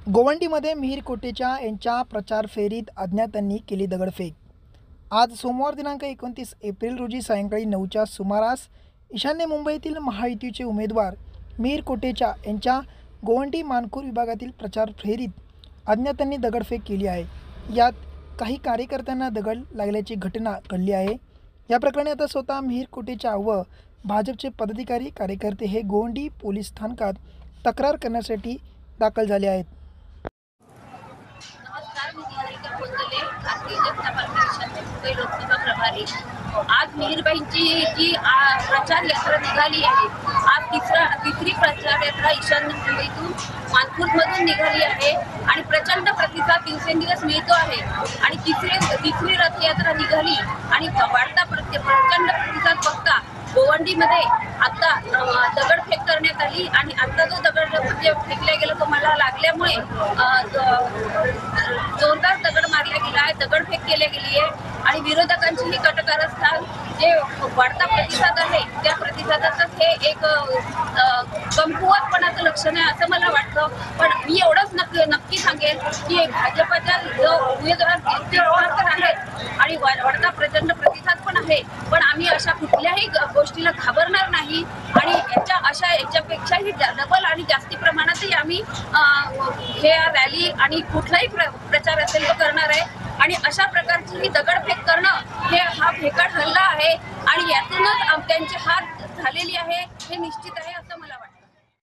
गोवंडीमध्ये मिहीर कोटेचा यांच्या प्रचार फेरीत अज्ञातांनी केली दगडफेक। आज सोमवार दिनांक 29 एप्रिल रोजी सायंकाळी 9च्या सुमारास ईशान्य मुंबईतील महायुतीचे उमेदवार मिहीर कोटेचा यांच्या गोवंडी मानखुर्द विभागातील प्रचार फेरीत अज्ञातांनी दगडफेक केली आहे। यात काही कार्यकर्त्यांना दगड लागल्याची घटना घडली आहे। या प्रकरणी आता स्वतः मिहीर कोटेचा व भाजपचे पदाधिकारी कार्यकर्ते हे गोवंडी पोलीस स्थानकात तक्रार करण्यासाठी दाखल झाले आहेत। नमस्कार, मी निहारिका बोलते, भारतीय जनता पार्टी मुंबई लोकसभा प्रभारी। आज मिहीरबाईंची जी प्रचार यात्रा निघाली आहे, आज तिसरी प्रचार यात्रा ईशान्य मुंबईतून मानखुर्दमधून निघाली आहे आणि प्रचंड प्रतिसाद दिवसेंदिवस मिळतो आहे आणि तिसरी रथयात्रा निघाली आणि वाढता प्रचंड प्रतिसाद बघता गोवंडीमध्ये आता दगडफेक करण्यात आली आणि आता जो दगड फेकला गेला तो मला लागल्यामुळे जोरदार दगड मारला गेला आहे, दगडफेक केली गेली आहे आणि विरोधकांची ही कटकारस्थान जे वाढता प्रतिसाद आहे त्या प्रतिसादाचं हे एक कमकुवतपणाचं लक्षण आहे असं मला वाटतं। पण मी एवढंच नक्की सांगेन की भाजपच्या जो उमेदवार तर आहेत आणि वाढता प्रचंड प्रतिसाद पण आहे, पण आम्ही अशा कुठल्याही गोष्टीला घाबरणार नाही आणि याच्यापेक्षाही डबल आणि जास्ती प्रमाणातही आम्ही हे रॅली आणि कुठलाही प्रचार असेल तो करणार आहे आणि अशा प्रकारची ही दगडफेक करणं हा भेकड हल्ला आहे आणि यातूनच त्यांची हार झालेली आहे हे निश्चित आहे असं मला वाटतं।